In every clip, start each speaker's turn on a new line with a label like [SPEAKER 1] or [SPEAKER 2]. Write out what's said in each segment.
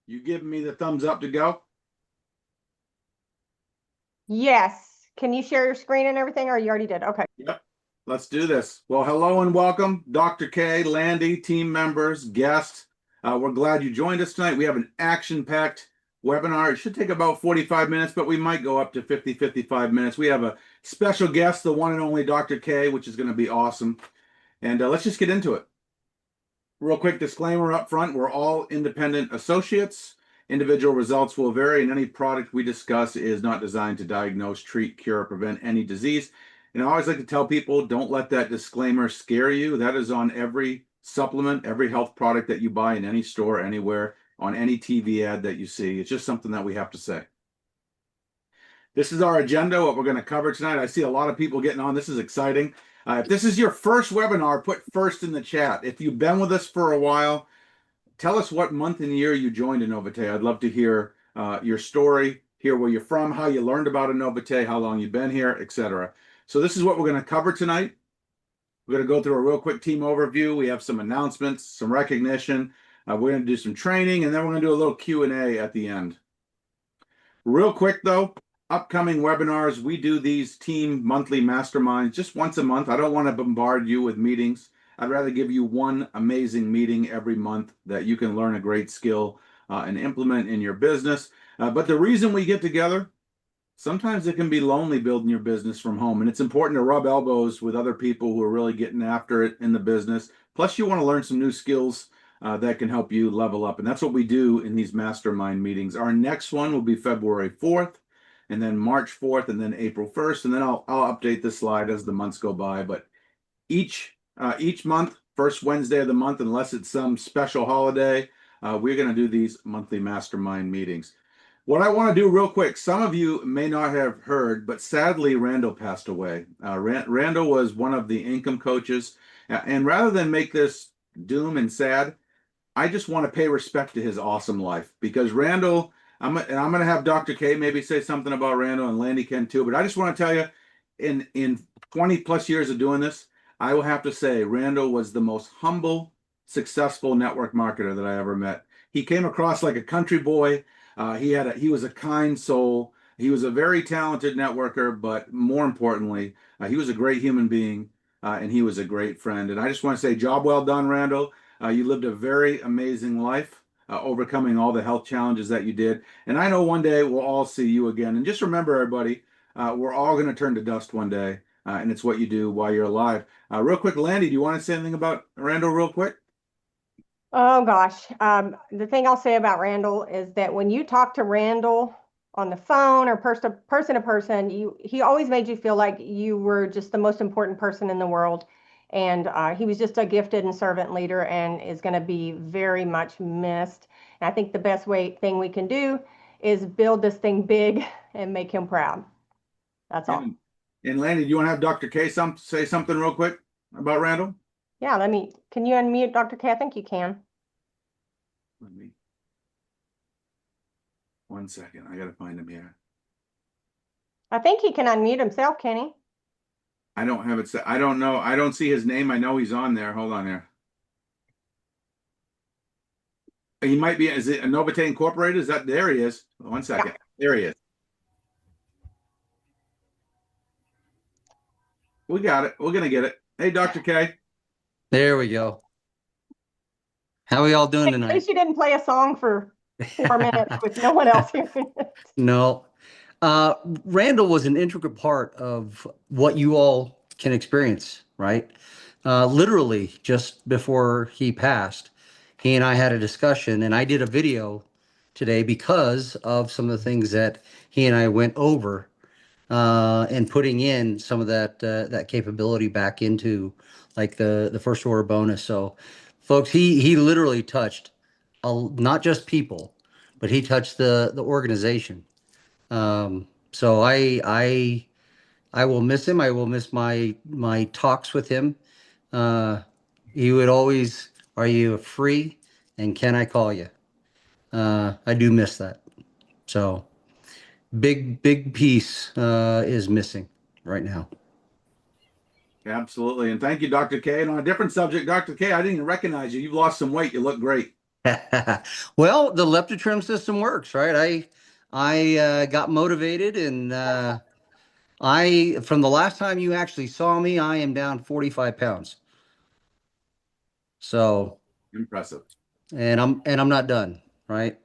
[SPEAKER 1] You giving me the thumbs up to go?
[SPEAKER 2] Yes. Can you share your screen and everything, or you already did? Okay.
[SPEAKER 1] Yep. Let's do this. Well, hello and welcome, Dr. K, Landee, team members, guests. We're glad you joined us tonight. We have an action-packed webinar. It should take about 45 minutes, but we might go up to 50, 55 minutes. We have a special guest, the one and only Dr. K, which is going to be awesome. And let's just get into it. Real quick disclaimer up front, we're all independent associates. Individual results will vary, and any product we discuss is not designed to diagnose, treat, cure, or prevent any disease. And I always like to tell people, don't let that disclaimer scare you. That is on every supplement, every health product that you buy in any store, anywhere, on any TV ad that you see. It's just something that we have to say. This is our agenda, what we're going to cover tonight. I see a lot of people getting on. This is exciting. If this is your first webinar, put first in the chat. If you've been with us for a while, tell us what month and year you joined Anovite. I'd love to hear your story, hear where you're from, how you learned about Anovite, how long you've been here, etc. So this is what we're going to cover tonight. We're going to go through a real quick team overview. We have some announcements, some recognition. We're going to do some training, and then we're going to do a little Q&A at the end. Real quick, though, upcoming webinars, we do these team monthly masterminds just once a month. I don't want to bombard you with meetings. I'd rather give you one amazing meeting every month that you can learn a great skill and implement in your business. But the reason we get together, sometimes it can be lonely building your business from home, and it's important to rub elbows with other people who are really getting after it in the business. Plus, you want to learn some new skills that can help you level up, and that's what we do in these mastermind meetings. Our next one will be February 4th, and then March 4th, and then April 1st, and then I'll update this slide as the months go by. But each month, first Wednesday of the month, unless it's some special holiday, we're going to do these monthly mastermind meetings. What I want to do real quick, some of you may not have heard, but sadly, Randall passed away. Randall was one of the income coaches. And rather than make this doom and sad, I just want to pay respect to his awesome life, because Randall, I'm going to have Dr. K maybe say something about Randall, and Landee can too, but I just want to tell you, in 20 plus years of doing this, I will have to say Randall was the most humble, successful network marketer that I ever met. He came across like a country boy. He was a kind soul. He was a very talented networker, but more importantly, he was a great human being, and he was a great friend. And I just want to say, job well done, Randall. You lived a very amazing life, overcoming all the health challenges that you did. And I know one day we'll all see you again. And just remember, everybody, we're all going to turn to dust one day, and it's what you do while you're alive. Real quick, Landee, do you want to say anything about Randall real quick?
[SPEAKER 2] Oh gosh. The thing I'll say about Randall is that when you talk to Randall on the phone or person to person, he always made you feel like you were just the most important person in the world. And he was just a gifted and servant leader and is going to be very much missed. And I think the best thing we can do is build this thing big and make him proud. That's all.
[SPEAKER 1] And Landee, do you want to have Dr. K say something real quick about Randall?
[SPEAKER 2] Yeah, can you unmute Dr. K? I think you can.
[SPEAKER 1] Let me, 1 second. I got to find him here.
[SPEAKER 2] I think he can unmute himself, can he?
[SPEAKER 1] I don't have it set. I don't know. I don't see his name. I know he's on there. Hold on here. He might be. Is it Anovite Incorporated? Is that there? He is. 1 second.
[SPEAKER 2] Yeah.
[SPEAKER 1] There he is. We got it. We're gonna get it. Hey, Dr. K.
[SPEAKER 3] There we go. How are y'all doing
[SPEAKER 2] At
[SPEAKER 3] tonight?
[SPEAKER 2] least you didn't play a song for 4 minutes with no one else hearing it.
[SPEAKER 3] No. Randall was an integral part of what you all can experience, right? Literally, just before he passed, he and I had a discussion, and I did a video today because of some of the things that he and I went over, and putting in some of that capability back into like the first order bonus. So, folks, he literally touched not just people, but he touched the organization. So I will miss him. I will miss my talks with him. Uh, he would always, "Are you free? And can I call you?" I do miss that. So big piece is missing right now.
[SPEAKER 1] Absolutely. And thank you, Dr. K. And on a different subject, Dr. K, I didn't even recognize you. You've lost some weight. You look great.
[SPEAKER 3] Well, the leptotrim system works, right? I got motivated and I from the last time you actually saw me, I am down 45 pounds. So,
[SPEAKER 1] Impressive.
[SPEAKER 3] and I'm not done, right?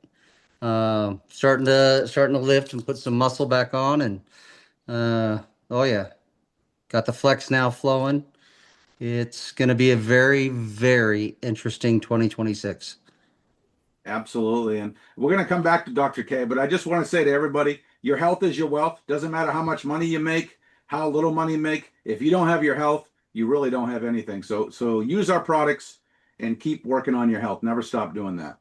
[SPEAKER 3] Starting to lift and put some muscle back on and oh yeah, got the flex now flowing. It's going to be a very, very interesting 2026.
[SPEAKER 1] Absolutely. And we're going to come back to Dr. K, but I just want to say to everybody, your health is your wealth. Doesn't matter how much money you make, how little money you make. If you don't have your health, you really don't have anything. So use our products and keep working on your health. Never stop doing that.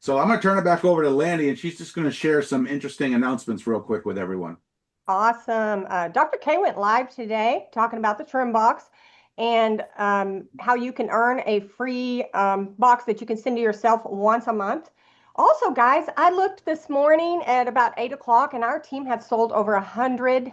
[SPEAKER 1] So I'm going to turn it back over to Landee, and she's just going to share some interesting announcements real quick with everyone.
[SPEAKER 2] Awesome. Dr. K went live today talking about the trim box and how you can earn a free box that you can send to yourself once a month. Also, guys, I looked this morning at about 8 o'clock and our team had sold over 100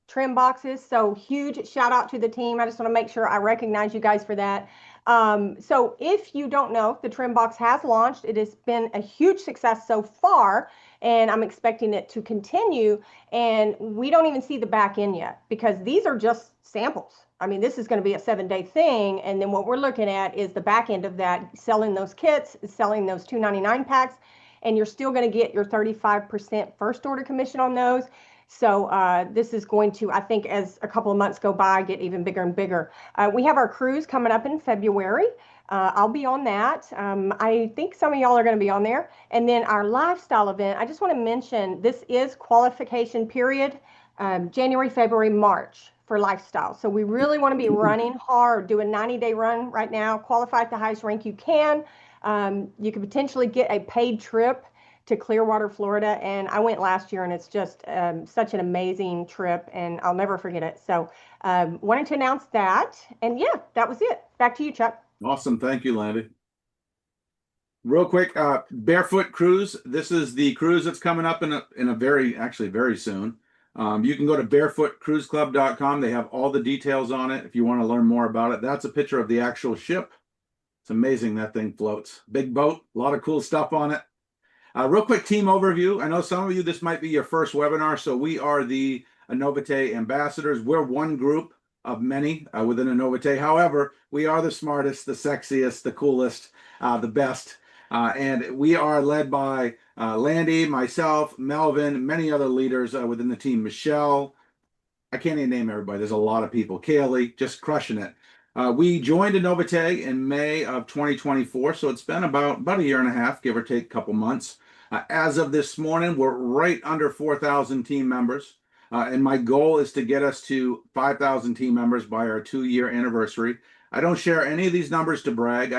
[SPEAKER 2] trim boxes. So huge shout out to the team. I just want to make sure I recognize you guys for that. So if you don't know, the trim box has launched. It has been a huge success so far, and I'm expecting it to continue. And we don't even see the back end yet because these are just samples. I mean, this is going to be a 7-day thing. And then what we're looking at is the back end of that, selling those kits, selling those $2.99 packs, and you're still going to get your 35% first order commission on those. So this is going to, I think, as a couple of months go by, get even bigger and bigger. We have our cruise coming up in February. I'll be on that. I think some of y'all are going to be on there. And then our lifestyle event, I just want to mention this is qualification period, January, February, March for lifestyle. So we really want to be running hard, do a 90-day run right now, qualify at the highest rank you can. You could potentially get a paid trip to Clearwater, Florida. And I went last year and it's just such an amazing trip and I'll never forget it. So wanted to announce that. And yeah, that was it. Back to you, Chuck.
[SPEAKER 1] Awesome. Thank you, Landee. Real quick, Barefoot Cruise. This is the cruise that's coming up in a actually very soon. You can go to barefootcruiseclub.com. They have all the details on it if you want to learn more about it. That's a picture of the actual ship. It's amazing that thing floats. Big boat, a lot of cool stuff on it. Real quick team overview. I know some of you, this might be your first webinar. So we are the Anovite ambassadors. We're one group of many within Anovite. However, we are the smartest, the sexiest, the coolest, the best. And we are led by Landee, myself, Melvin, many other leaders within the team. Michelle, I can't even name everybody. There's a lot of people. Kaylee, just crushing it. We joined Anovite in May of 2024, so it's been about a year and a half, give or take a couple months. As of this morning, we're right under 4,000 team members, and my goal is to get us to 5,000 team members by our 2-year anniversary. I don't share any of these numbers to brag.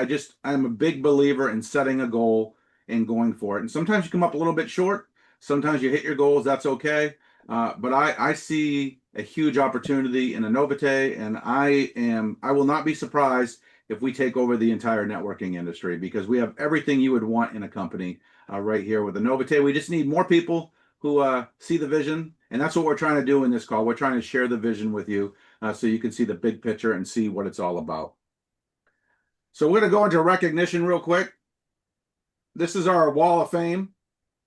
[SPEAKER 1] I'm a big believer in setting a goal and going for it. And sometimes you come up a little bit short. Sometimes you hit your goals. That's okay. But I see a huge opportunity in Anovite, and I will not be surprised if we take over the entire networking industry because we have everything you would want in a company right here with Anovite. We just need more people who see the vision, and that's what we're trying to do in this call. We're trying to share the vision with you so you can see the big picture and see what it's all about. So we're going to go into recognition real quick. This is our wall of fame.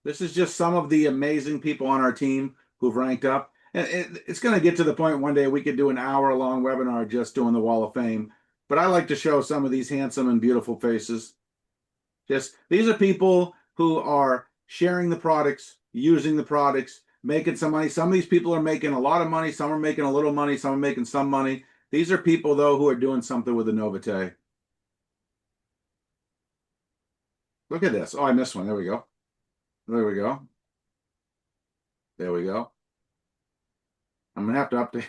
[SPEAKER 1] This is just some of the amazing people on our team who've ranked up. And it's going to get to the point one day we could do an hour-long webinar just doing the Wall of Fame. But I like to show some of these handsome and beautiful faces. These are people who are sharing the products, using the products, making some money. Some of these people are making a lot of money. Some are making a little money. Some are making some money. These are people, though, who are doing something with Anovite. Look at this. Oh, I missed one. There we go. There we go. There we go. I'm going to have to update.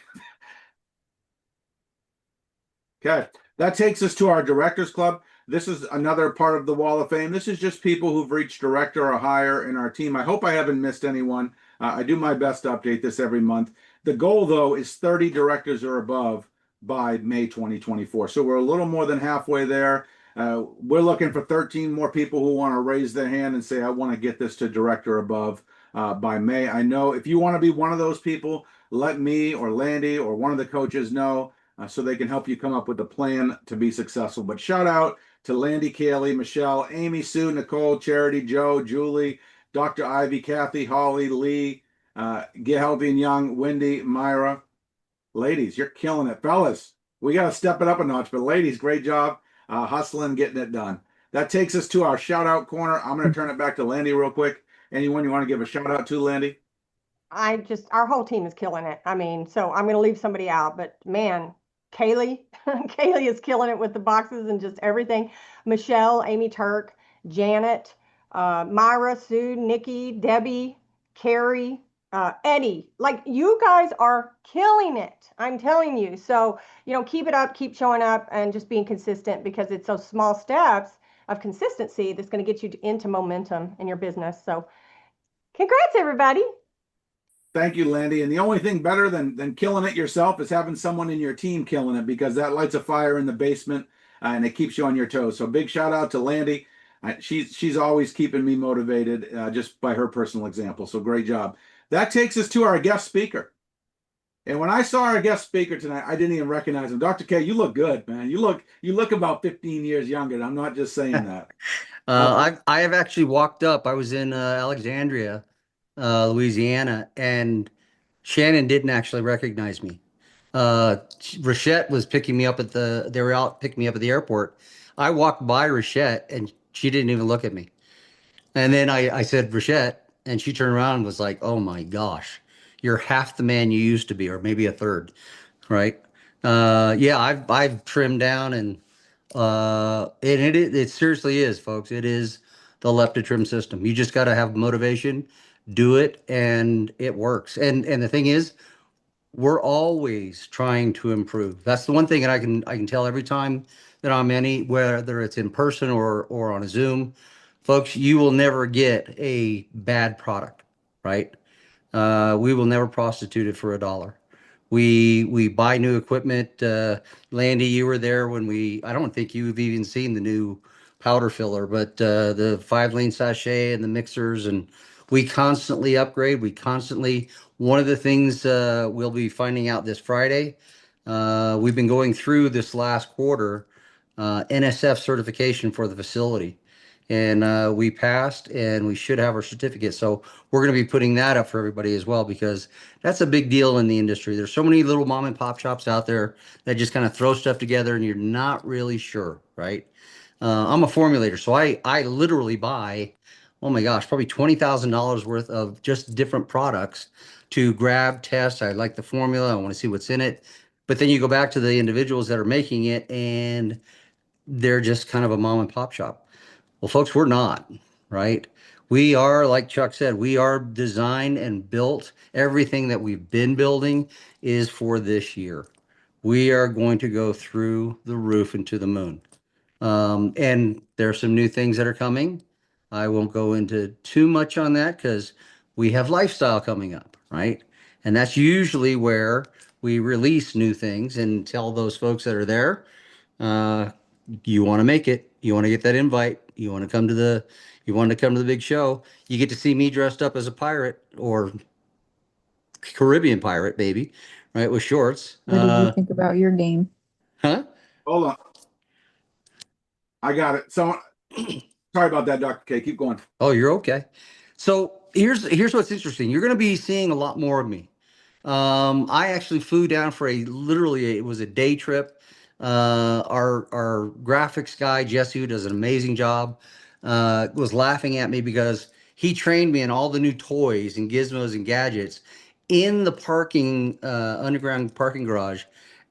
[SPEAKER 1] Okay. That takes us to our Directors Club. This is another part of the Wall of Fame. This is just people who've reached director or higher in our team. I hope I haven't missed anyone. I do my best to update this every month. The goal, though, is 30 directors or above by May 2024. So we're a little more than halfway there. We're looking for 13 more people who want to raise their hand and say, I want to get this to director above by May. I know if you want to be one of those people, let me or Landee or one of the coaches know so they can help you come up with a plan to be successful. But shout out to Landee, Kaylee, Michelle, Amy, Sue, Nicole, Charity, Joe, Julie, Dr. Ivy, Kathy, Holly, Lee, Get Healthy and Young, Wendy, Myra. Ladies, you're killing it. Fellas, we got to step it up a notch. But ladies, great job hustling, getting it done. That takes us to our shout out corner. I'm going to turn it back to Landee real quick. Anyone you want to give a shout out to, Landee?
[SPEAKER 2] Our whole team is killing it. I mean, so I'm going to leave somebody out, but man, Kaylee, Kaylee is killing it with the boxes and just everything. Michelle, Amy Turk, Janet, Myra, Sue, Nikki, Debbie, Carrie, Eddie. Like you guys are killing it. I'm telling you. So, keep it up, keep showing up and just being consistent because it's those small steps of consistency that's going to get you into momentum in your business. So, congrats, everybody.
[SPEAKER 1] Thank you, Landee. And the only thing better than killing it yourself is having someone in your team killing it because that lights a fire in the basement and it keeps you on your toes. So big shout out to Landee. She's always keeping me motivated just by her personal example. So great job. That takes us to our guest speaker. And when I saw our guest speaker tonight, I didn't even recognize him. Dr. K, you look good, man. You look about 15 years younger. I'm not just saying that.
[SPEAKER 3] I have actually walked up. I was in Alexandria, Louisiana, and Shannon didn't actually recognize me. Rachette was picking me up they were out picking me up at the airport. I walked by Rachette and she didn't even look at me. And then I said, Rachette, and she turned around and was like, oh my gosh, you're half the man you used to be, or maybe a third, right? Yeah, I've trimmed down and it seriously is, folks. It is the leptotrim trim system. You just got to have motivation, do it, and it works. And the thing is, we're always trying to improve. That's the one thing that I can tell every time that I'm whether it's in person or on a Zoom, folks, you will never get a bad product, right? We will never prostitute it for a dollar. We buy new equipment. Landee, you were there when I don't think you've even seen the new powder filler, but the 5 lane sachet and the mixers, and we constantly upgrade. One of the things we'll be finding out this Friday, we've been going through this last quarter NSF certification for the facility. And we passed and we should have our certificate. So we're going to be putting that up for everybody as well because that's a big deal in the industry. There's so many little mom and pop shops out there that just kind of throw stuff together and you're not really sure, right? I'm a formulator, so I literally buy, oh my gosh, probably $20,000 worth of just different products to grab, test. I like the formula. I want to see what's in it. But then you go back to the individuals that are making it and they're just kind of a mom and pop shop. Well, folks, we're not, right? We are, like Chuck said, we are designed and built. Everything that we've been building is for this year. We are going to go through the roof and to the moon. And there are some new things that are coming. I won't go into too much on that because we have lifestyle coming up, right? And that's usually where we release new things and tell those folks that are there, uh, you want to make it. You want to get that invite. You want to come to the big show. You get to see me dressed up as a pirate or Caribbean pirate, baby, right? With shorts.
[SPEAKER 4] What do you think about your game?
[SPEAKER 3] Huh?
[SPEAKER 1] Hold on. I got it. So sorry about that, Dr. K. Keep going.
[SPEAKER 3] Oh, you're okay. So here's what's interesting. You're going to be seeing a lot more of me. I actually flew down for it was a day trip. Our graphics guy, Jesse, who does an amazing job, was laughing at me because he trained me in all the new toys and gizmos and gadgets in the underground parking garage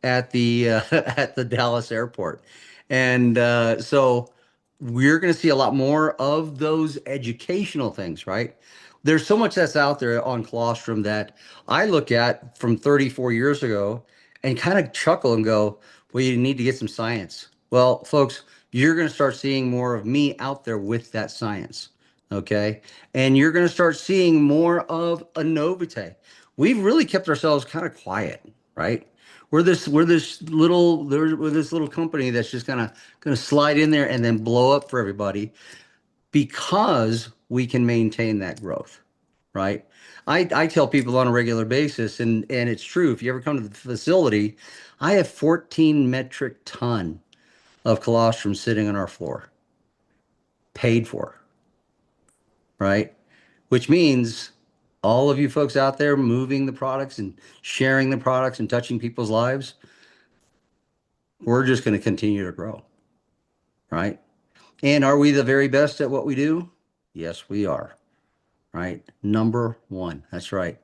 [SPEAKER 3] at the at the Dallas airport. And so we're going to see a lot more of those educational things, right? There's so much that's out there on colostrum that I look at from 34 years ago and kind of chuckle and go, well, you need to get some science. Well, folks, you're going to start seeing more of me out there with that science. Okay. And you're going to start seeing more of Anovite. We've really kept ourselves kind of quiet, right? We're this little company that's just kind of going to slide in there and then blow up for everybody because we can maintain that growth, right? I tell people on a regular basis, and it's true. If you ever come to the facility, I have 14 metric ton of colostrum sitting on our floor, paid for, right? Which means all of you folks out there moving the products and sharing the products and touching people's lives, we're just going to continue to grow, right? And are we the very best at what we do? Yes, we are, right? Number one. That's right.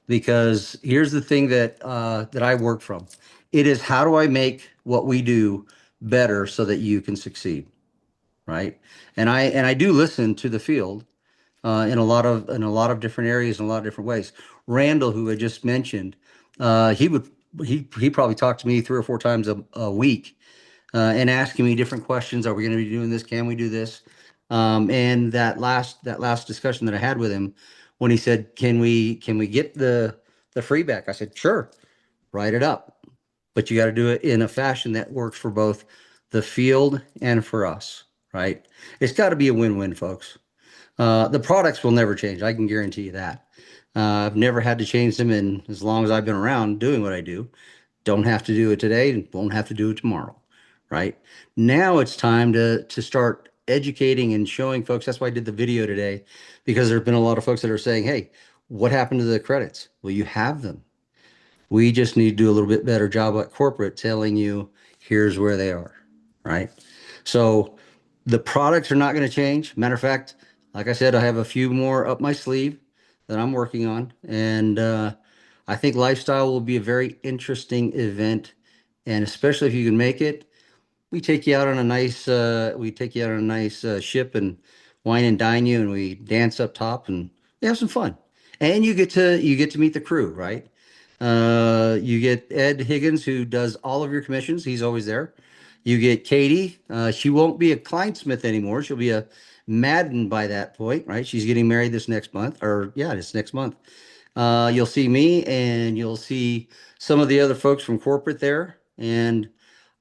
[SPEAKER 3] Because here's the thing that I work from. It is, how do I make what we do better so that you can succeed, right? And I do listen to the field in a lot of different areas, in a lot of different ways. Randall, who I just mentioned, he probably talked to me 3 or 4 times a week, and asking me different questions. Are we going to be doing this? Can we do this? And that last discussion that I had with him, when he said, "Can we get the free back?" I said, "Sure, write it up, but you got to do it in a fashion that works for both the field and for us, right? It's got to be a win-win, folks. The products will never change. I can guarantee you that. I've never had to change them in as long as I've been around doing what I do. Don't have to do it today and won't have to do it tomorrow, right? Now it's time to start educating and showing folks. That's why I did the video today, because there have been a lot of folks that are saying, "Hey, what happened to the credits?" Well, you have them. We just need to do a little bit better job at corporate telling you here's where they are, right? So the products are not going to change. Matter of fact, like I said, I have a few more up my sleeve that I'm working on, and I think lifestyle will be a very interesting event, and especially if you can make it, we take you out on a nice ship and wine and dine you, and we dance up top and we have some fun. And you get to meet the crew, right? You get Ed Higgins, who does all of your commissions. He's always there. You get Katie. She won't be a Kleinsmith anymore. She'll be a Madden by that point, right? She's getting married this next month, or yeah, this next month. You'll see me, and you'll see some of the other folks from corporate there. And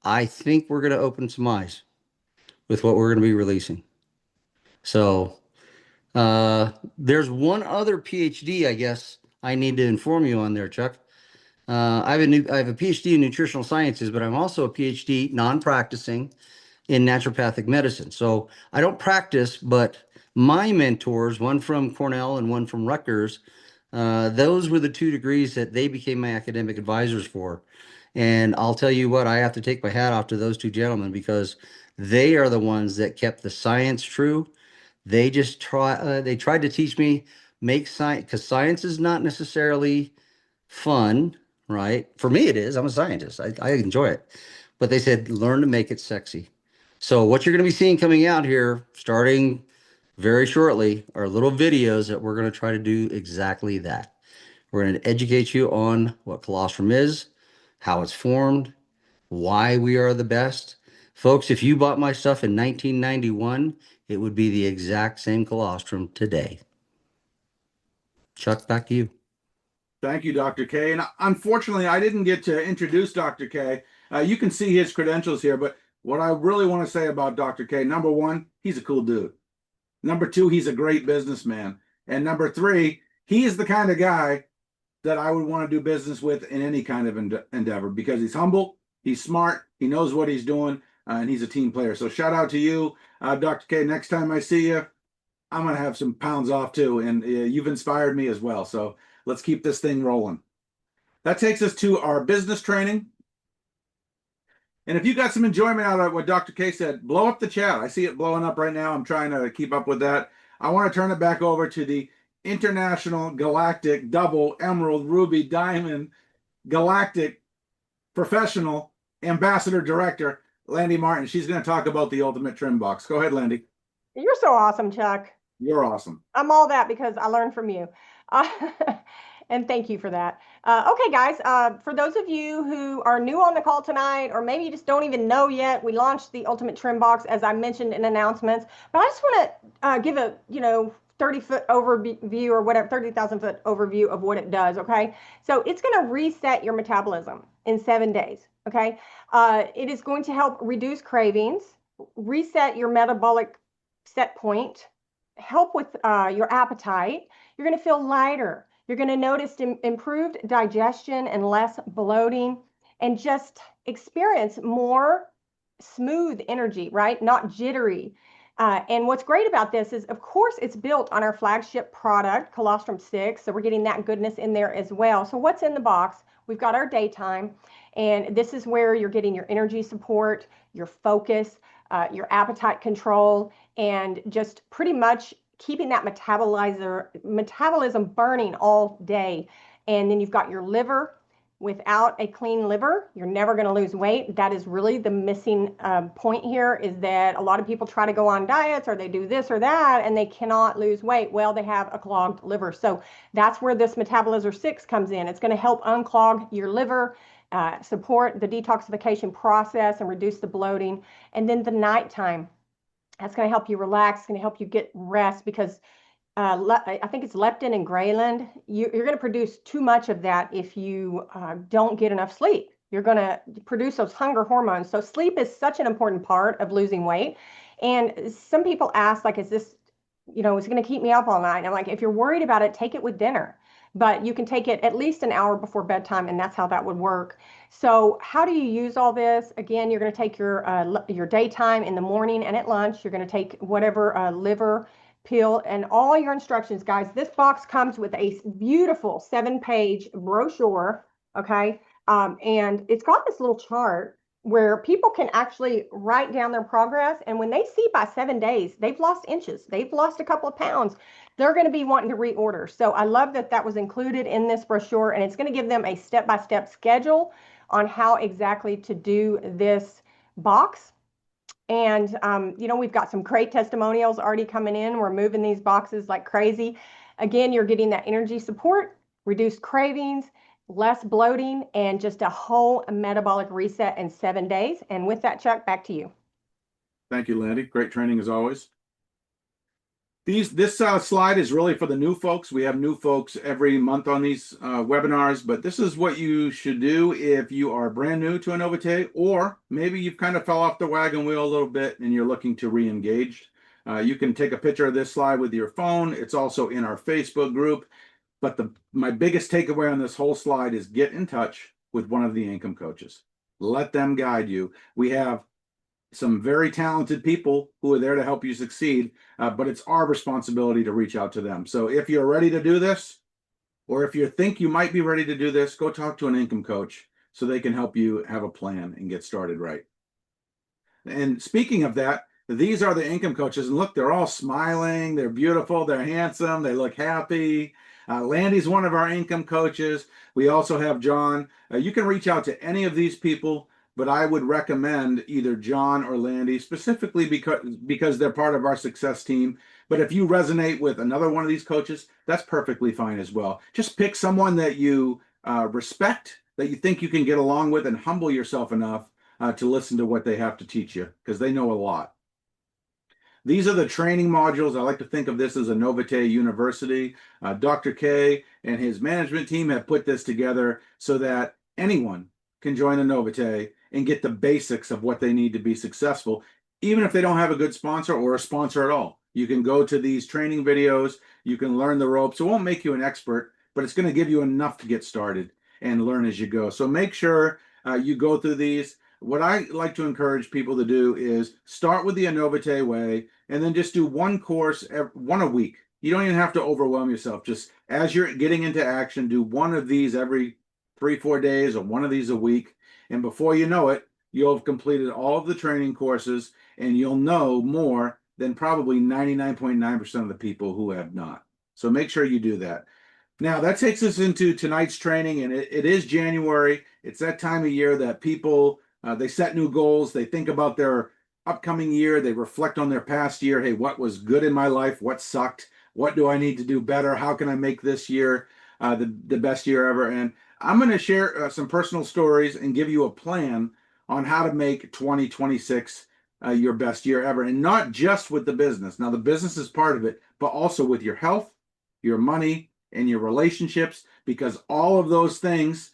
[SPEAKER 3] I think we're going to open some eyes with what we're going to be releasing. So there's one other PhD, I guess, I need to inform you on there, Chuck. I have a PhD in nutritional sciences, but I'm also a PhD non-practicing in naturopathic medicine. So I don't practice, but my mentors, one from Cornell and one from Rutgers, those were the 2 degrees that they became my academic advisors for. And I'll tell you what, I have to take my hat off to those 2 gentlemen, because they are the ones that kept the science true. They tried to teach me, make science, because science is not necessarily fun, right? For me, it is. I'm a scientist. I enjoy it. But they said, learn to make it sexy. So what you're going to be seeing coming out here, starting very shortly, are little videos that we're going to try to do exactly that. We're going to educate you on what colostrum is, how it's formed, why we are the best. Folks, if you bought my stuff in 1991, it would be the exact same colostrum today. Chuck, back to you.
[SPEAKER 1] Thank you, Dr. K. And unfortunately, I didn't get to introduce Dr. K. You can see his credentials here, but what I really want to say about Dr. K, number one, he's a cool dude. Number two, he's a great businessman. And number three, he is the kind of guy that I would want to do business with in any kind of endeavor, because he's humble, he's smart, he knows what he's doing, and he's a team player. So shout out to you, Dr. K. Next time I see you, I'm going to have some pounds off too. And you've inspired me as well. So let's keep this thing rolling. That takes us to our business training. And if you got some enjoyment out of what Dr. K said, blow up the chat. I see it blowing up right now. I'm trying to keep up with that. I want to turn it back over to the International Galactic Double Emerald Ruby Diamond Galactic Professional Ambassador Director, Landee Martin. She's going to talk about the Ultimate Trim Box. Go ahead, Landee.
[SPEAKER 2] You're so awesome, Chuck.
[SPEAKER 1] You're awesome.
[SPEAKER 2] I'm all that because I learned from you. And thank you for that. Okay, guys, for those of you who are new on the call tonight, or maybe you just don't even know yet, we launched the Ultimate Trim Box, as I mentioned in announcements. But I just want to give a, 30-foot overview, or whatever, 30,000-foot overview of what it does, okay? So it's going to reset your metabolism in 7 days, okay? It is going to help reduce cravings, reset your metabolic set point, help with your appetite. You're going to feel lighter. You're going to notice improved digestion and less bloating, and just experience more smooth energy, right? Not jittery. And what's great about this is, of course, it's built on our flagship product, Colostrum 6. So we're getting that goodness in there as well. So what's in the box? We've got our daytime, and this is where you're getting your energy support, your focus, your appetite control, and just pretty much keeping that metabolism burning all day. And then you've got your liver. Without a clean liver, you're never going to lose weight. That is really the missing point here, is that a lot of people try to go on diets or they do this or that and they cannot lose weight. Well, they have a clogged liver. So that's where this Metabolizer 6 comes in. It's going to help unclog your liver, support the detoxification process and reduce the bloating. And then the nighttime, that's going to help you relax. It's going to help you get rest, because I think it's leptin and ghrelin. You're going to produce too much of that if you don't get enough sleep. You're going to produce those hunger hormones. So sleep is such an important part of losing weight. And some people ask, like, is this, is it going to keep me up all night? And I'm like, if you're worried about it, take it with dinner. But you can take it at least an hour before bedtime, and that's how that would work. So how do you use all this? Again, you're going to take your daytime in the morning and at lunch. You're going to take whatever liver pill and all your instructions, guys. This box comes with a beautiful 7-page brochure, okay? And it's got this little chart where people can actually write down their progress. And when they see by 7 days, they've lost inches, they've lost a couple of pounds, they're going to be wanting to reorder. So I love that that was included in this brochure, and it's going to give them a step-by-step schedule on how exactly to do this box. And, we've got some great testimonials already coming in. We're moving these boxes like crazy. Again, you're getting that energy support, reduced cravings, less bloating, and just a whole metabolic reset in 7 days. And with that, Chuck, back to you.
[SPEAKER 1] Thank you, Landee. Great training as always. This slide is really for the new folks. We have new folks every month on these webinars, but this is what you should do if you are brand new to Anovite, or maybe you've kind of fell off the wagon wheel a little bit and you're looking to re-engage. You can take a picture of this slide with your phone. It's also in our Facebook group. But my biggest takeaway on this whole slide is get in touch with one of the income coaches. Let them guide you. We have some very talented people who are there to help you succeed, but it's our responsibility to reach out to them. So if you're ready to do this, or if you think you might be ready to do this, go talk to an income coach so they can help you have a plan and get started right. And speaking of that, these are the income coaches, and look, they're all smiling, they're beautiful, they're handsome, they look happy. Landee's one of our income coaches. We also have John. You can reach out to any of these people, but I would recommend either John or Landee, specifically because they're part of our success team. But if you resonate with another one of these coaches, that's perfectly fine as well. Just pick someone that you respect, that you think you can get along with, and humble yourself enough to listen to what they have to teach you, because they know a lot. These are the training modules. I like to think of this as Anovite University. Dr. K and his management team have put this together so that anyone can join Anovite and get the basics of what they need to be successful, even if they don't have a good sponsor or a sponsor at all. You can go to these training videos, you can learn the ropes. It won't make you an expert, but it's going to give you enough to get started and learn as you go. So make sure you go through these. What I like to encourage people to do is start with the Anovite way, and then just do one course, one a week. You don't even have to overwhelm yourself. Just as you're getting into action, do one of these every 3-4 days, or one of these a week. And before you know it, you'll have completed all of the training courses, and you'll know more than probably 99.9% of the people who have not. So make sure you do that. Now, that takes us into tonight's training, and it is January. It's that time of year that people, they set new goals. They think about their upcoming year. They reflect on their past year. Hey, what was good in my life? What sucked? What do I need to do better? How can I make this year the best year ever? And I'm going to share some personal stories and give you a plan on how to make 2026 your best year ever. And not just with the business. Now, the business is part of it, but also with your health, your money, and your relationships, because all of those things,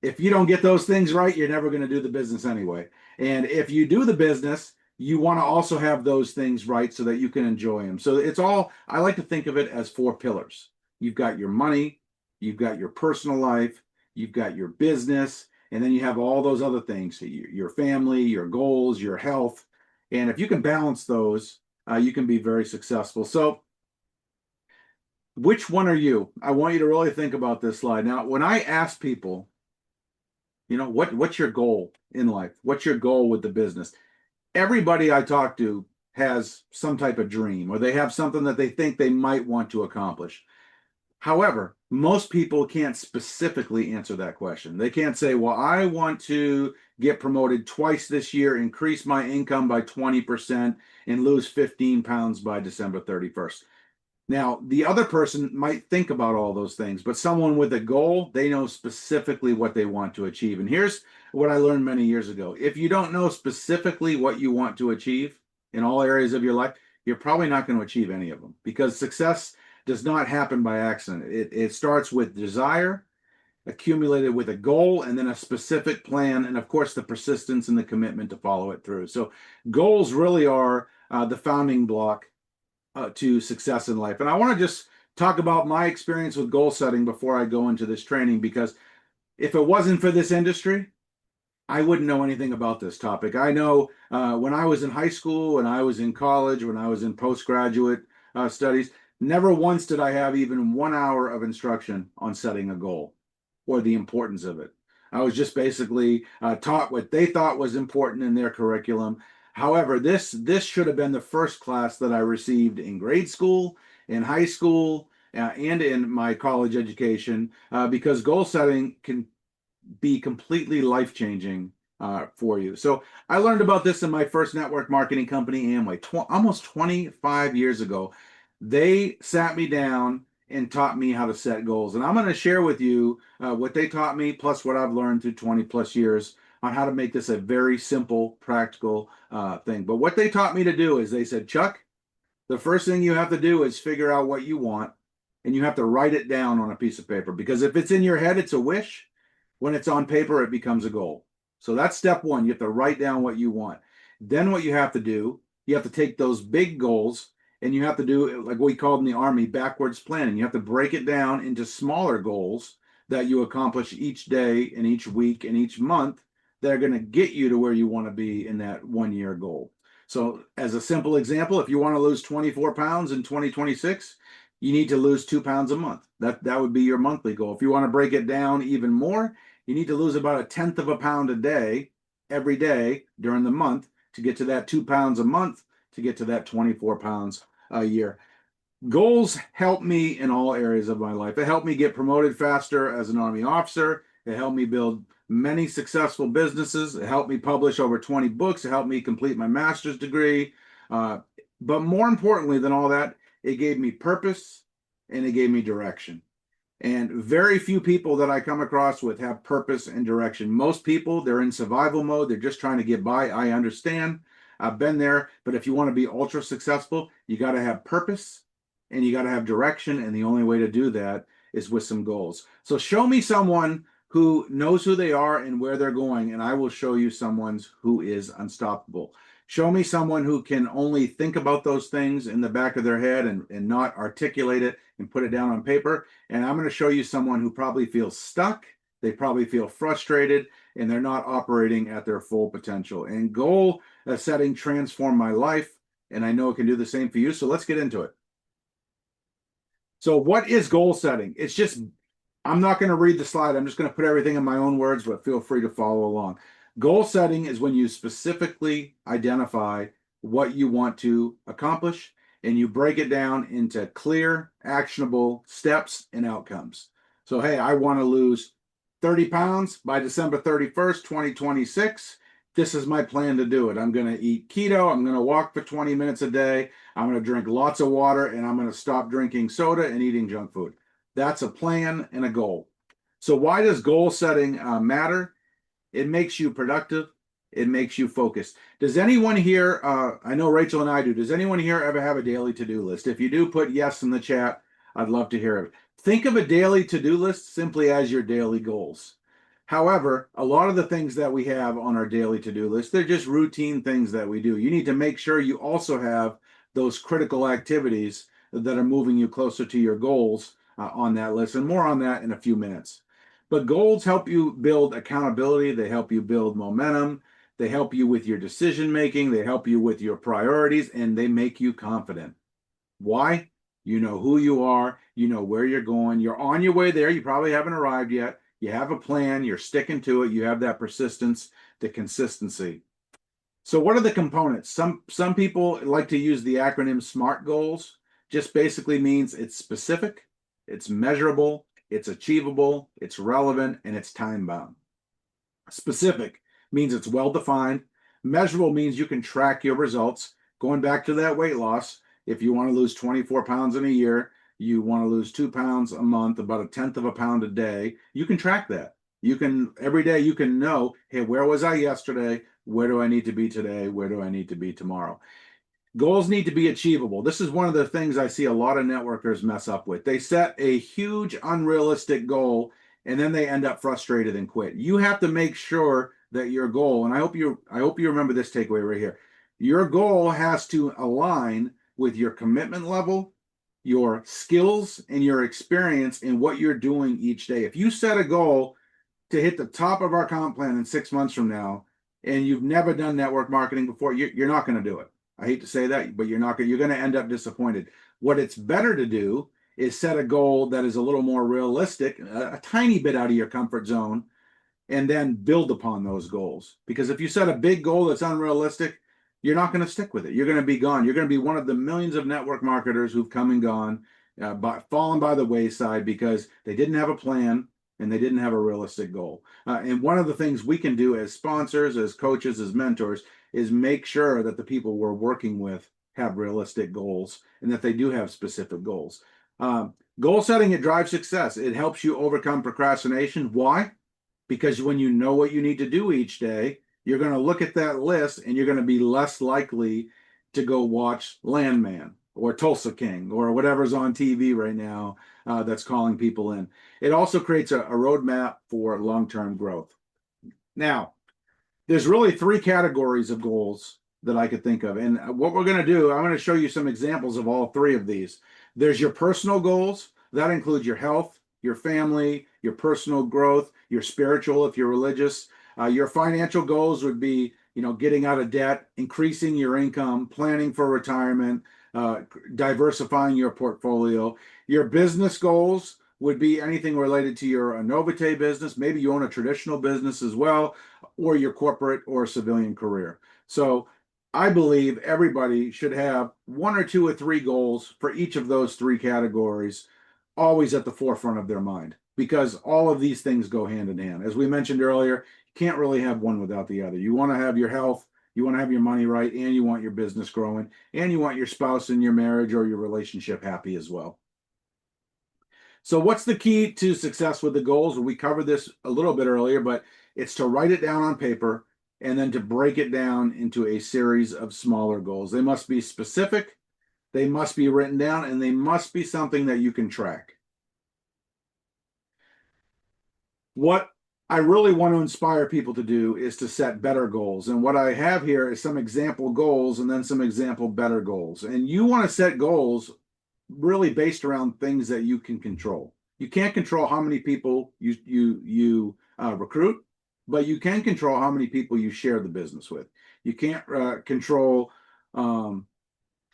[SPEAKER 1] if you don't get those things right, you're never going to do the business anyway. And if you do the business, you want to also have those things right so that you can enjoy them. So it's all, I like to think of it as 4 pillars. You've got your money, you've got your personal life, you've got your business, And then you have all those other things, your family, your goals, your health. And if you can balance those, you can be very successful. So which one are you? I want you to really think about this slide. Now, when I ask people, what's your goal in life? What's your goal with the business? Everybody I talk to has some type of dream, or they have something that they think they might want to accomplish. However, most people can't specifically answer that question. They can't say, well, I want to get promoted twice this year, increase my income by 20%, and lose 15 pounds by December 31st. Now, the other person might think about all those things, but someone with a goal, they know specifically what they want to achieve. And here's what I learned many years ago. If you don't know specifically what you want to achieve in all areas of your life, you're probably not going to achieve any of them, because success does not happen by accident. It starts with desire, accumulated with a goal, and then a specific plan, and of course, the persistence and the commitment to follow it through. So goals really are the founding block to success in life. And I want to just talk about my experience with goal setting before I go into this training, because if it wasn't for this industry, I wouldn't know anything about this topic. I know when I was in high school, when I was in college, when I was in postgraduate studies, never once did I have even 1 hour of instruction on setting a goal or the importance of it. I was just basically taught what they thought was important in their curriculum. However, this should have been the first class that I received in grade school, in high school, and in my college education, because goal setting can be completely life-changing for you. So I learned about this in my first network marketing company, Amway, almost 25 years ago. They sat me down and taught me how to set goals. And I'm going to share with you what they taught me, plus what I've learned through 20 plus years on how to make this a very simple, practical thing. But what they taught me to do is they said, Chuck, the first thing you have to do is figure out what you want, and you have to write it down on a piece of paper, because if it's in your head, it's a wish. When it's on paper, it becomes a goal. So that's step one. You have to write down what you want. Then what you have to do, you have to take those big goals, and you have to do, like we called in the Army, backwards planning. You have to break it down into smaller goals that you accomplish each day and each week and each month that are going to get you to where you want to be in that 1 year goal. So as a simple example, if you want to lose 24 pounds in 2026, you need to lose 2 pounds a month. That would be your monthly goal. If you want to break it down even more, you need to lose about 1/10 of a pound a day, every day during the month, to get to that 2 pounds a month, to get to that 24 pounds a year. Goals help me in all areas of my life. It helped me get promoted faster as an Army officer. It helped me build many successful businesses. It helped me publish over 20 books. It helped me complete my master's degree. But more importantly than all that, it gave me purpose and it gave me direction. And very few people that I come across with have purpose and direction. Most people, they're in survival mode. They're just trying to get by. I understand. I've been there. But if you want to be ultra successful, you got to have purpose and you got to have direction. And the only way to do that is with some goals. So show me someone who knows who they are and where they're going, and I will show you someone who is unstoppable. Show me someone who can only think about those things in the back of their head and not articulate it and put it down on paper. And I'm going to show you someone who probably feels stuck. They probably feel frustrated and they're not operating at their full potential. And goal setting transformed my life. And I know it can do the same for you. So let's get into it. So what is goal setting? It's just, I'm not going to read the slide. I'm just going to put everything in my own words, but feel free to follow along. Goal setting is when you specifically identify what you want to accomplish and you break it down into clear, actionable steps and outcomes. So, hey, I want to lose 30 pounds by December 31st, 2026. This is my plan to do it. I'm going to eat keto. I'm going to walk for 20 minutes a day. I'm going to drink lots of water, and I'm going to stop drinking soda and eating junk food. That's a plan and a goal. So why does goal setting matter? It makes you productive. It makes you focused. Does anyone here, I know Rachel and I do, does anyone here ever have a daily to-do list? If you do, put yes in the chat. I'd love to hear it. Think of a daily to-do list simply as your daily goals. However, a lot of the things that we have on our daily to-do list, they're just routine things that we do. You need to make sure you also have those critical activities that are moving you closer to your goals on that list, and more on that in a few minutes. But goals help you build accountability. They help you build momentum. They help you with your decision making. They help you with your priorities, and they make you confident. Why? You know who you are. You know where you're going. You're on your way there. You probably haven't arrived yet. You have a plan. You're sticking to it. You have that persistence, the consistency. So what are the components? Some people like to use the acronym SMART goals. Just basically means it's specific, it's measurable, it's achievable, it's relevant, and it's time bound. Specific means it's well defined. Measurable means you can track your results. Going back to that weight loss, if you want to lose 24 pounds in a year, you want to lose 2 pounds a month, about a tenth of a pound a day, you can track that. You can, every day you can know, hey, where was I yesterday? Where do I need to be today? Where do I need to be tomorrow? Goals need to be achievable. This is one of the things I see a lot of networkers mess up with. They set a huge unrealistic goal and then they end up frustrated and quit. You have to make sure that your goal, and I hope you remember this takeaway right here. Your goal has to align with your commitment level, your skills, and your experience in what you're doing each day. If you set a goal to hit the top of our comp plan in 6 months from now, and you've never done network marketing before, you're not going to do it. I hate to say that, but you're going to end up disappointed. What it's better to do is set a goal that is a little more realistic, a tiny bit out of your comfort zone, and then build upon those goals. Because if you set a big goal that's unrealistic, you're not going to stick with it. You're going to be gone. You're going to be one of the millions of network marketers who've come and gone, fallen by the wayside because they didn't have a plan and they didn't have a realistic goal. And one of the things we can do as sponsors, as coaches, as mentors, is make sure that the people we're working with have realistic goals and that they do have specific goals. Goal setting, it drives success. It helps you overcome procrastination. Why? Because when you know what you need to do each day, you're going to look at that list and you're going to be less likely to go watch Landman or Tulsa King or whatever's on TV right now that's calling people in. It also creates a roadmap for long-term growth. Now, there's really three categories of goals that I could think of. And what we're going to do, I'm going to show you some examples of all three of these. There's your personal goals. That includes your health, your family, your personal growth, your spiritual, if you're religious. Your financial goals would be, getting out of debt, increasing your income, planning for retirement, diversifying your portfolio. Your business goals would be anything related to your Anovite business. Maybe you own a traditional business as well, or your corporate or civilian career. So I believe everybody should have one or two or three goals for each of those three categories, always at the forefront of their mind, because all of these things go hand in hand. As we mentioned earlier, you can't really have one without the other. You want to have your health, you want to have your money right, and you want your business growing, and you want your spouse in your marriage or your relationship happy as well. So what's the key to success with the goals? We covered this a little bit earlier, but it's to write it down on paper and then to break it down into a series of smaller goals. They must be specific, they must be written down, and they must be something that you can track. What I really want to inspire people to do is to set better goals. And what I have here is some example goals and then some example better goals. And you want to set goals really based around things that you can control. You can't control how many people you recruit, but you can control how many people you share the business with. You can't control. Well,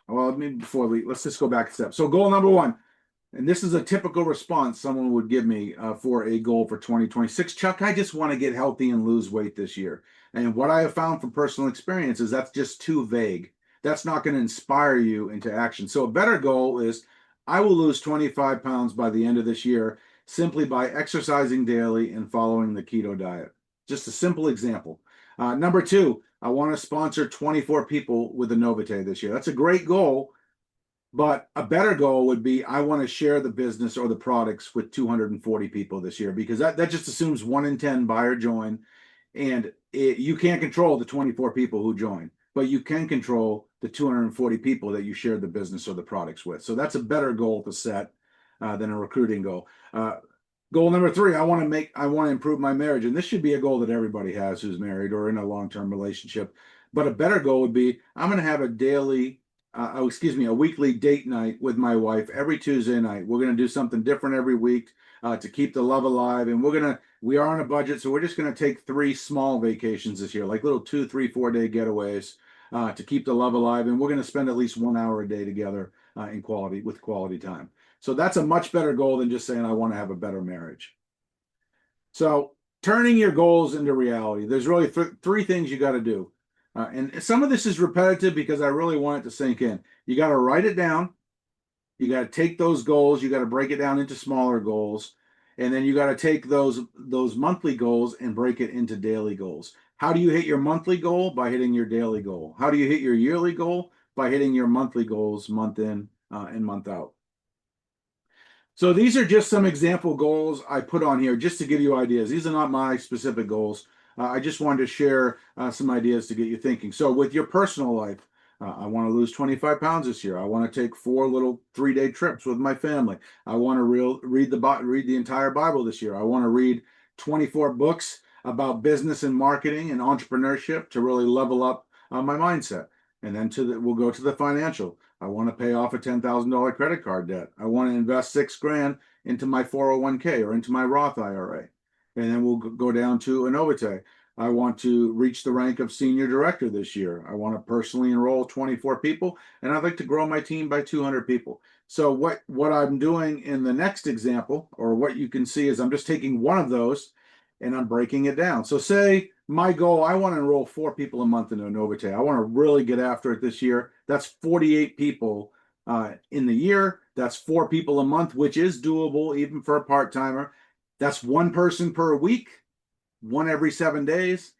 [SPEAKER 1] maybe let's just go back a step. So goal number one, and this is a typical response someone would give me for a goal for 2026. Chuck, I just want to get healthy and lose weight this year. And what I have found from personal experience is that's just too vague. That's not going to inspire you into action. So a better goal is I will lose 25 pounds by the end of this year simply by exercising daily and following the keto diet. Just a simple example. Number two, I want to sponsor 24 people with Anovite this year. That's a great goal, but a better goal would be I want to share the business or the products with 240 people this year, because that just assumes 1 in 10 buy or join, and you can't control the 24 people who join, but you can control the 240 people that you share the business or the products with. So that's a better goal to set than a recruiting goal. Goal number three, I want to improve my marriage. And this should be a goal that everybody has who's married or in a long-term relationship. But a better goal would be, I'm going to have a daily a weekly date night with my wife every Tuesday night. We're going to do something different every week to keep the love alive. And we are on a budget, so we're just going to take 3 small vacations this year, like little 2, 3, 4 day getaways to keep the love alive. And we're going to spend at least 1 hour a day together with quality time. So that's a much better goal than just saying I want to have a better marriage. So turning your goals into reality, there's really 3 things you got to do. And some of this is repetitive because I really want it to sink in. You got to write it down. You got to take those goals. You got to break it down into smaller goals. And then you got to take those monthly goals and break it into daily goals. How do you hit your monthly goal? By hitting your daily goal. How do you hit your yearly goal? By hitting your monthly goals month in and month out. So these are just some example goals I put on here just to give you ideas. These are not my specific goals. I just wanted to share some ideas to get you thinking. So with your personal life, I want to lose 25 pounds this year. I want to take 4 little 3-day trips with my family. I want to read the entire Bible this year. I want to read 24 books about business and marketing and entrepreneurship to really level up my mindset. And then we'll go to the financial. I want to pay off a $10,000 credit card debt. I want to invest $6,000 into my 401k or into my Roth IRA. And then we'll go down to Anovite. I want to reach the rank of senior director this year. I want to personally enroll 24 people, and I'd like to grow my team by 200 people. So what I'm doing in the next example, or what you can see, is I'm just taking one of those and I'm breaking it down. So say my goal, I want to enroll 4 people a month into Anovite. I want to really get after it this year. That's 48 people in the year. That's 4 people a month, which is doable even for a part-timer. That's 1 person per week, 1 every 7 days.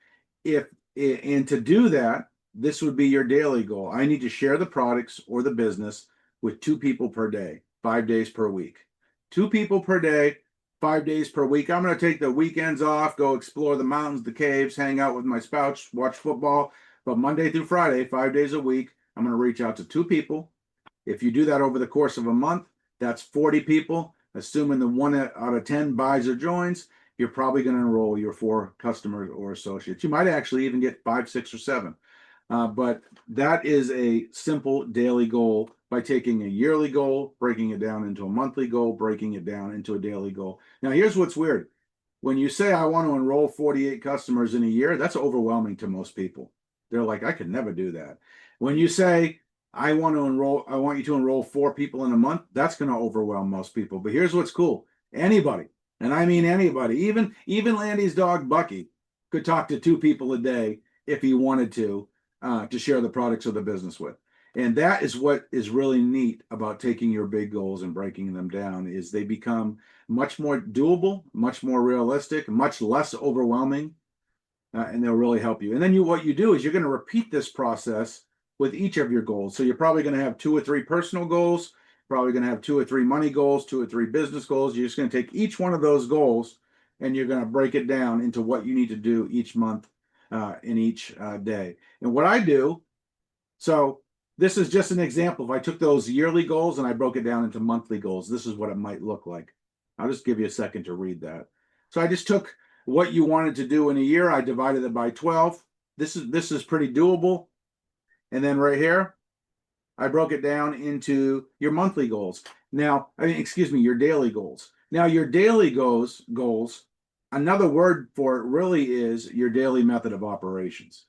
[SPEAKER 1] And to do that, this would be your daily goal. I need to share the products or the business with 2 people per day, 5 days per week. 2 people per day, 5 days per week. I'm going to take the weekends off, go explore the mountains, the caves, hang out with my spouse, watch football. But Monday through Friday, 5 days a week, I'm going to reach out to 2 people. If you do that over the course of a month, that's 40 people. Assuming the 1 out of 10 buys or joins, you're probably going to enroll your 4 customers or associates. You might actually even get 5, 6, or 7. But that is a simple daily goal by taking a yearly goal, breaking it down into a monthly goal, breaking it down into a daily goal. Now, here's what's weird. When you say I want to enroll 48 customers in a year, that's overwhelming to most people. They're like, I could never do that. When you say I want you to enroll 4 people in a month, that's going to overwhelm most people. But here's what's cool. Anybody, and I mean anybody, even Landee's dog Bucky could talk to 2 people a day if he wanted to share the products of the business with. And that is what is really neat about taking your big goals and breaking them down, is they become much more doable, much more realistic, much less overwhelming, and they'll really help you. And then what you do is you're going to repeat this process with each of your goals. So you're probably going to have 2 or 3 personal goals, probably going to have 2 or 3 money goals, 2 or 3 business goals. You're just going to take each one of those goals and you're going to break it down into what you need to do each month in each day. And what I do, so this is just an example. If I took those yearly goals and I broke it down into monthly goals, this is what it might look like. I'll just give you a second to read that. So I just took what you wanted to do in a year. I divided it by 12. This is pretty doable. And then right here, I broke it down into your monthly goals. Now, your daily goals. Now, your daily goals, another word for it really is your daily method of operations.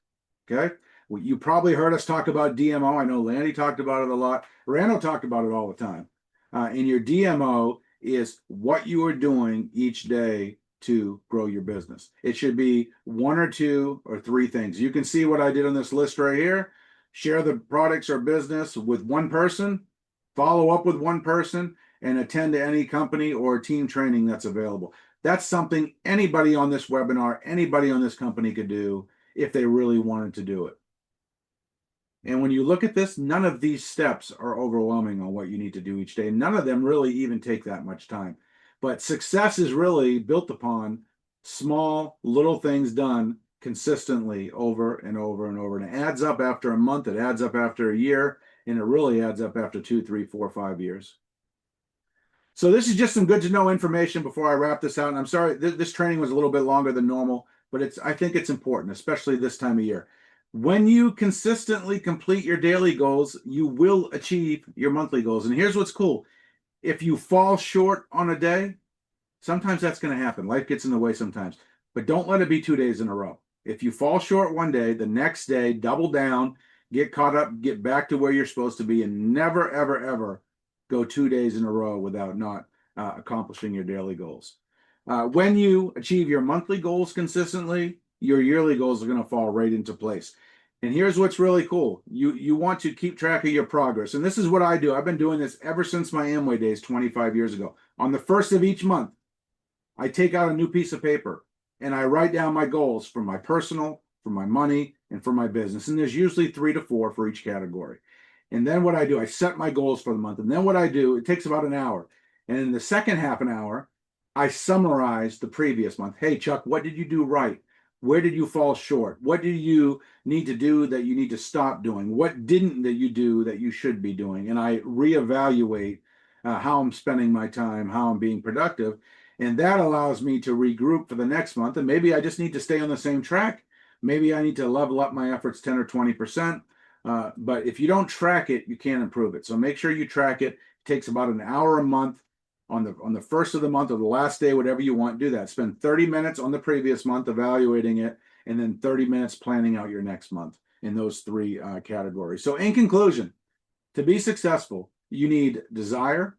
[SPEAKER 1] Okay? Well, you probably heard us talk about DMO. I know Landee talked about it a lot. Randall talked about it all the time. And your DMO is what you are doing each day to grow your business. It should be 1 or 2 or 3 things. You can see what I did on this list right here. Share the products or business with 1 person, follow up with 1 person, and attend to any company or team training that's available. That's something anybody on this webinar, anybody on this company could do if they really wanted to do it. And when you look at this, none of these steps are overwhelming on what you need to do each day. None of them really even take that much time. But success is really built upon small little things done consistently over and over and over. And it adds up after a month, it adds up after a year, and it really adds up after 2, 3, 4, 5 years. So this is just some good to know information before I wrap this out. And I'm sorry, this training was a little bit longer than normal, but I think it's important, especially this time of year. When you consistently complete your daily goals, you will achieve your monthly goals. And here's what's cool. If you fall short on a day, sometimes that's going to happen. Life gets in the way sometimes, but don't let it be 2 days in a row. If you fall short one day, the next day, double down, get caught up, get back to where you're supposed to be, and never, ever, ever go 2 days in a row without not accomplishing your daily goals. When you achieve your monthly goals consistently, your yearly goals are going to fall right into place. And here's what's really cool. You want to keep track of your progress. And this is what I do. I've been doing this ever since my Amway days 25 years ago. On the first of each month, I take out a new piece of paper and I write down my goals for my personal, for my money, and for my business. And there's usually 3 to 4 for each category. And then what I do, I set my goals for the month. And then what I do, it takes about an hour. And in the second half an hour, I summarize the previous month. Hey, Chuck, what did you do right? Where did you fall short? What do you need to do that you need to stop doing? What didn't that you do that you should be doing? And I reevaluate how I'm spending my time, how I'm being productive. And that allows me to regroup for the next month. And maybe I just need to stay on the same track. Maybe I need to level up my efforts 10 or 20%. But if you don't track it, you can't improve it. So make sure you track it. It takes about an hour a month on the first of the month or the last day, whatever you want, do that. Spend 30 minutes on the previous month evaluating it, and then 30 minutes planning out your next month in those three categories. So in conclusion, to be successful, you need desire,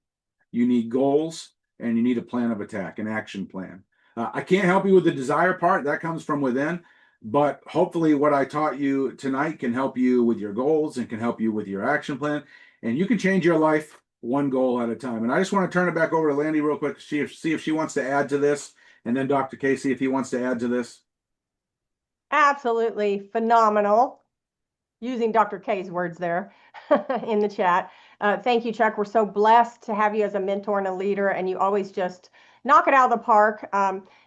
[SPEAKER 1] you need goals, and you need a plan of attack, an action plan. I can't help you with the desire part. That comes from within. But hopefully what I taught you tonight can help you with your goals and can help you with your action plan. And you can change your life one goal at a time. And I just want to turn it back over to Landee real quick, see if she wants to add to this. And then Dr. Casey, if he wants to add to this.
[SPEAKER 2] Absolutely phenomenal. Using Dr. K's words there in the chat. Thank you, Chuck. We're so blessed to have you as a mentor and a leader, and you always just knock it out of the park.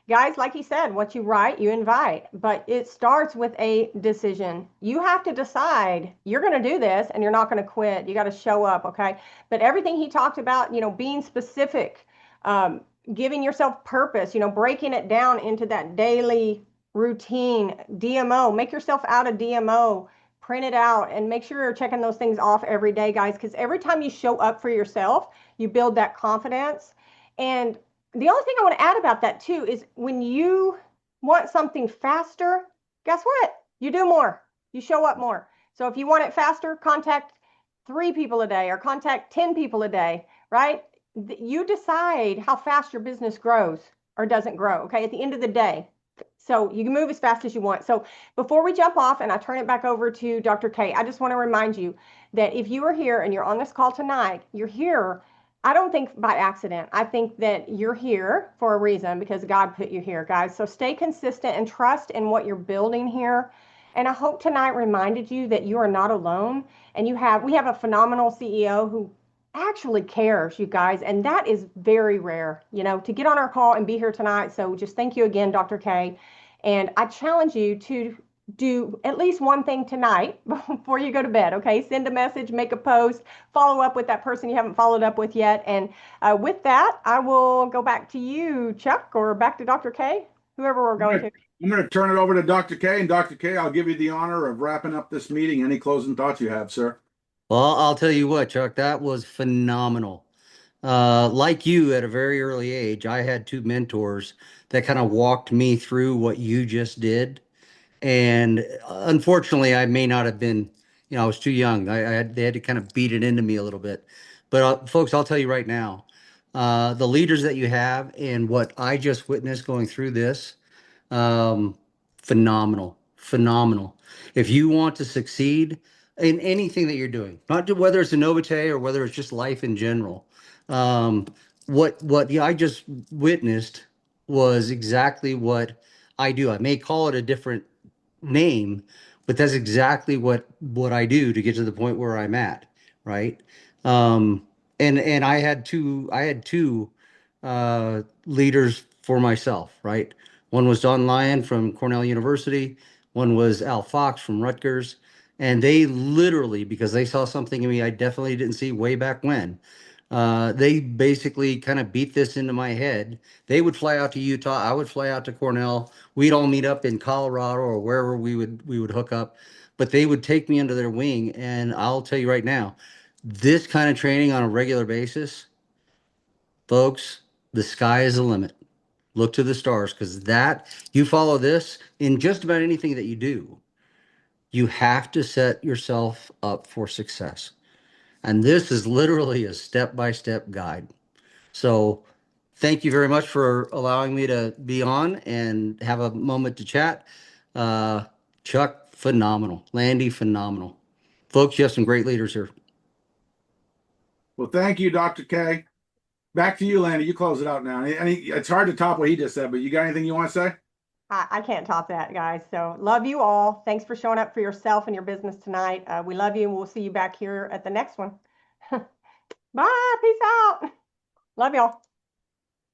[SPEAKER 2] Guys, like he said, what you write, you invite, but it starts with a decision. You have to decide you're going to do this and you're not going to quit. You got to show up, okay? But everything he talked about, being specific, giving yourself purpose, breaking it down into that daily routine, DMO, make yourself out a DMO, print it out, and make sure you're checking those things off every day, guys, because every time you show up for yourself, you build that confidence. And the only thing I want to add about that too is when you want something faster, guess what? You do more. You show up more. So if you want it faster, contact 3 people a day or contact 10 people a day, right? You decide how fast your business grows or doesn't grow, okay, at the end of the day. So you can move as fast as you want. So before we jump off and I turn it back over to Dr. K, I just want to remind you that if you are here and you're on this call tonight, you're here, I don't think by accident. I think that you're here for a reason because God put you here, guys. So stay consistent and trust in what you're building here. And I hope tonight reminded you that you are not alone. And we have a phenomenal CEO who actually cares, you guys, and that is very rare, to get on our call and be here tonight. So just thank you again, Dr. K. And I challenge you to do at least one thing tonight before you go to bed, okay? Send a message, make a post, follow up with that person you haven't followed up with yet. And with that, I will go back to you, Chuck, or back to Dr. K, whoever we're going to.
[SPEAKER 1] I'm going to turn it over to Dr. K. And Dr. K, I'll give you the honor of wrapping up this meeting. Any closing thoughts you have, sir?
[SPEAKER 3] Well, I'll tell you what, Chuck, that was phenomenal. Like you, at a very early age, I had 2 mentors that kind of walked me through what you just did. And unfortunately, I may not have been, I was too young. They had to kind of beat it into me a little bit. But folks, I'll tell you right now, the leaders that you have and what I just witnessed going through this, um, phenomenal, phenomenal. If you want to succeed in anything that you're doing, whether it's Anovite or whether it's just life in general, um, what I just witnessed was exactly what I do. I may call it a different name, but that's exactly what I do to get to the point where I'm at, right? Um, and I had two leaders for myself, right? One was Don Lyon from Cornell University, one was Al Fox from Rutgers, and they literally, because they saw something in me I definitely didn't see way back when, they basically kind of beat this into my head. They would fly out to Utah, I would fly out to Cornell. We'd all meet up in Colorado or wherever we would hook up. but they would take me under their wing. And I'll tell you right now, this kind of training on a regular basis, folks, the sky is the limit. Look to the stars, because that you follow this in just about anything that you do, you have to set yourself up for success. And this is literally a step-by-step guide. So thank you very much for allowing me to be on and have a moment to chat. Uh, Chuck, phenomenal. Landee, phenomenal. Folks, you have some great leaders here.
[SPEAKER 1] Well, thank you, Dr. K. Back to you, Landee. You close it out now. It's hard to top what he just said, but you got anything you want to say?
[SPEAKER 2] I can't top that, guys. So love you all. Thanks for showing up for yourself and your business tonight. We love you, and we'll see you back here at the next one. Bye. Peace out. Love y'all.